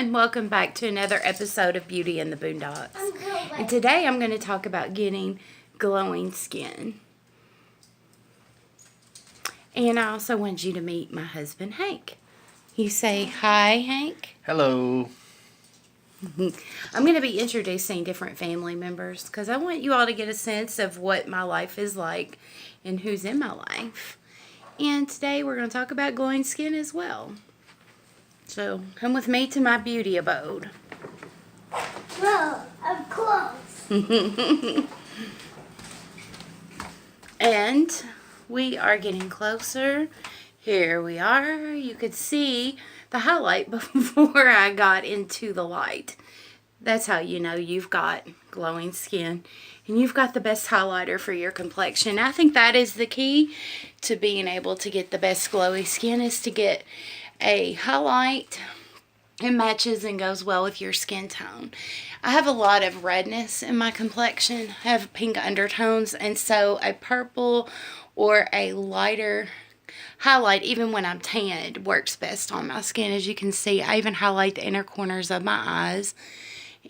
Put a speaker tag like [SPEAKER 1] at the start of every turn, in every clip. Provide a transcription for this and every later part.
[SPEAKER 1] everyone. Welcome back to another episode of Beauty and the Boondocks. And today I'm going to talk about getting glowing skin. And I also want you to meet my husband, Hank. You say hi, Hank.
[SPEAKER 2] Hello.
[SPEAKER 1] I'm going to be introducing different family members because I want you all to get a sense of what my life is like and who's in my life. And today we're going to talk about glowing skin as well. So, come with me to my beauty abode.
[SPEAKER 3] Well, of course.
[SPEAKER 1] And we are getting closer. Here we are. You could see the highlight before I got into the light. That's how you know you've got glowing skin. And you've got the best highlighter for your complexion. I think that is the key to being able to get the best glowy skin, is to get a highlight. It matches and goes well with your skin tone. I have a lot of redness in my complexion. I have pink undertones, and so a purple or a lighter highlight, even when I'm tanned, works best on my skin. As you can see, I even highlight the inner corners of my eyes.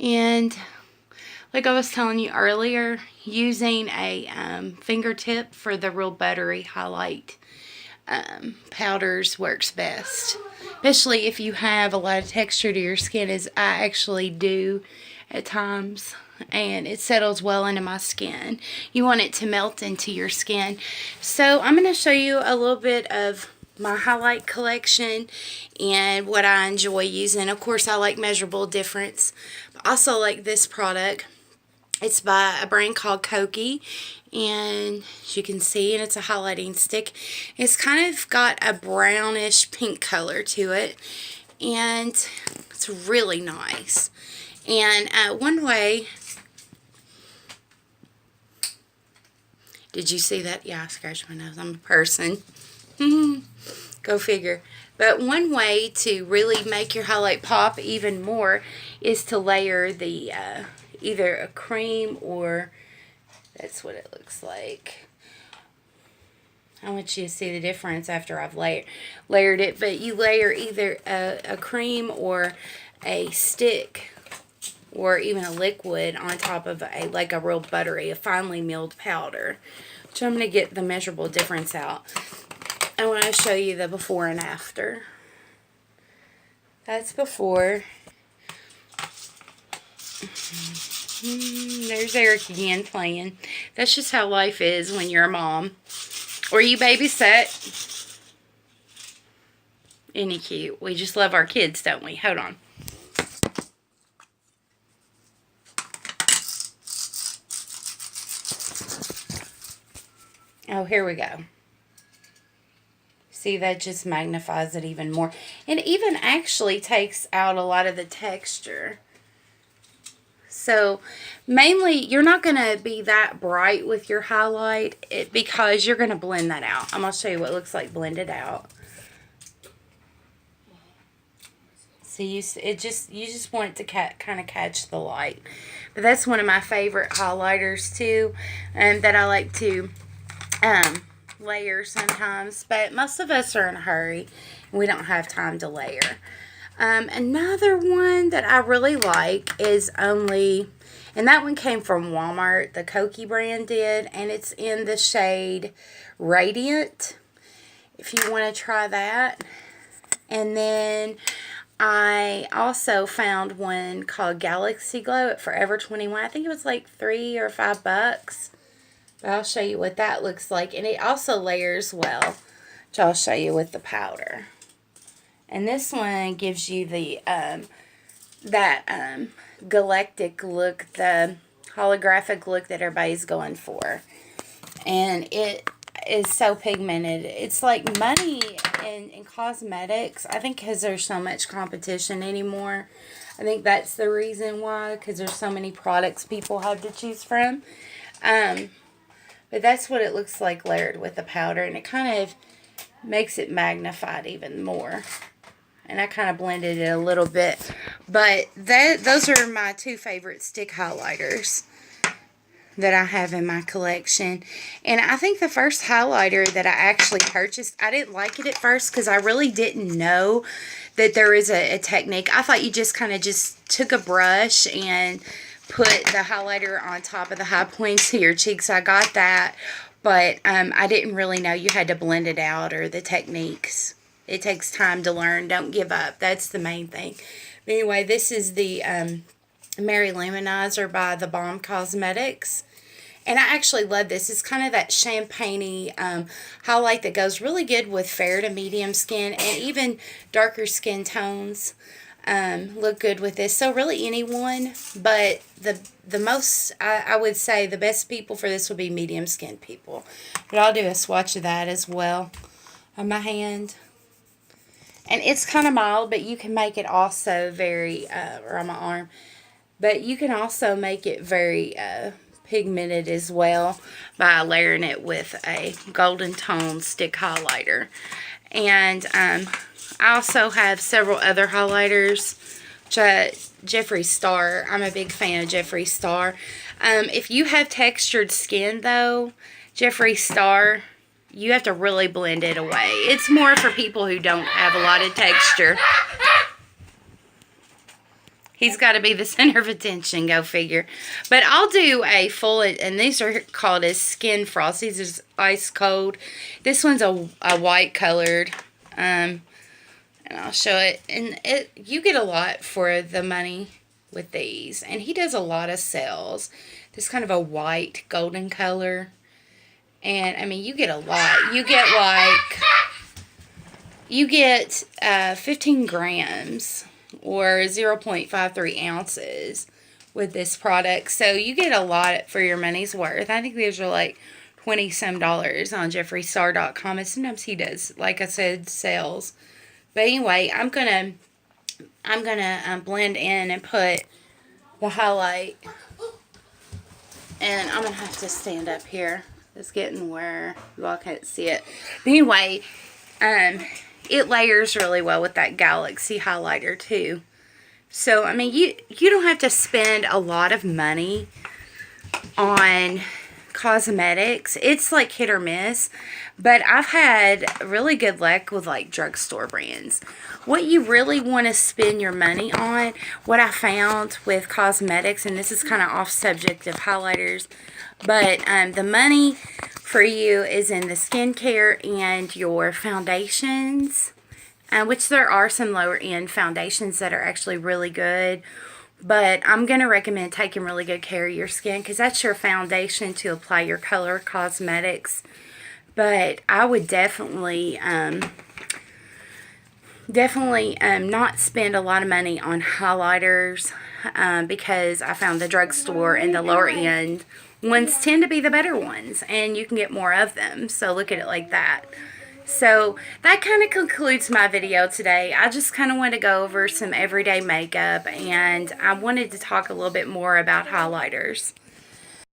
[SPEAKER 1] And like I was telling you earlier, using a fingertip for the real buttery highlight powders works best, especially if you have a lot of texture to your skin, as I actually do at times, and it settles well into my skin. You want it to melt into your skin. So I'm going to show you a little bit of my highlight collection and what I enjoy using. Of course, I like Measurable Difference, but I also like this product. It's by a brand called Glowy, and as you can see, and it's a highlighting stick. It's kind of got a brownish pink color to it, and it's really nice. And one way, did you see that? Yeah, I scratched my nose. I'm a person. Go figure. But one way to really make your highlight pop even more is to layer the either a cream, or that's what it looks like. I want you to see the difference after I've layered it. But you layer either a cream or a stick or even a liquid on top of a real buttery, a finely milled powder. So I'm going to get the Measurable Difference out. I want to show you the before and after. That's before. There's Eric again playing. That's just how life is when you're a mom. Or you babysit. Isn't he cute? We just love our kids, don't we? Hold on. Oh, here we go. See, that just magnifies it even more. It even actually takes out a lot of the texture. So, mainly, you're not going to be that bright with your highlight because you're going to blend that out. I'm going to show you what it looks like blended out. See, you just want it to kind of catch the light. But that's one of my favorite highlighters, too, that I like to layer sometimes. But most of us are in a hurry, and we don't have time to layer. Another one that I really like is and that one came from Walmart, the Glowy brand did, and it's in the shade Radiant, if you want to try that. And then I also found one called Galaxy Glow at Forever 21. I think it was like $3 or $5. But I'll show you what that looks like. And it also layers well, which I'll show you with the powder. And this one gives you the galactic look, the holographic look that everybody's going for. And it is so pigmented. It's like money in cosmetics. I think because there's so much competition anymore. I think that's the reason why, because there's so many products people have to choose from. But that's what it looks like layered with the powder. And it kind of makes it magnified even more. And I kind of blended it a little bit. But those are my two favorite stick highlighters. that I have in my collection. And I think the first highlighter that I actually purchased, I didn't like it at first because I really didn't know that there is a technique. I thought you just kind of just took a brush and put the highlighter on top of the high points of your cheeks. I got that, but I didn't really know you had to blend it out or the techniques. It takes time to learn. Don't give up. That's the main thing. But anyway, this is the Mary Luminizer by The Balm Cosmetics. And I actually love this. It's kind of that champagne-y highlight that goes really good with fair to medium skin and even darker skin tones. Look good with this. So really anyone, but the most, I would say the best people for this would be medium skin people. But I'll do a swatch of that as well on my hand. And it's kind of mild, but you can make it also very, or on my arm, but you can also make it very pigmented as well by layering it with a golden tone stick highlighter. And I also have several other highlighters. Jeffree Star. I'm a big fan of Jeffree Star. If you have textured skin though, Jeffree Star, you have to really blend it away. It's more for people who don't have a lot of texture. He's got to be the center of attention, go figure. But I'll do a full, and these are called as Skin Frost. These are ice cold. This one's a white colored. And I'll show it. And you get a lot for the money with these. And he does a lot of sales. This kind of a white golden color. And, I mean, you get a lot. You get like, 15 grams. Or 0.53 ounces with this product. So you get a lot for your money's worth. I think these are like $20-some on JeffreeStar.com. And sometimes he does, like I said, sales. But anyway, I'm gonna blend in and put the highlight. And I'm gonna have to stand up here. It's getting where you all can't see it. But anyway, it layers really well with that Galaxy highlighter too. So, I mean, you don't have to spend a lot of money on cosmetics. It's like hit or miss. But I've had really good luck with like drugstore brands. What you really want to spend your money on, what I found with cosmetics, and this is kind of off subject of highlighters, but the money for you is in the skincare and your foundations, which there are some lower end foundations that are actually really good. But I'm going to recommend taking really good care of your skin because that's your foundation to apply your color cosmetics. But I would definitely not spend a lot of money on highlighters because I found the drugstore and the lower end ones tend to be the better ones, and you can get more of them. So look at it like that. So that kind of concludes my video today. I just kind of want to go over some everyday makeup, and I wanted to talk a little bit more about highlighters.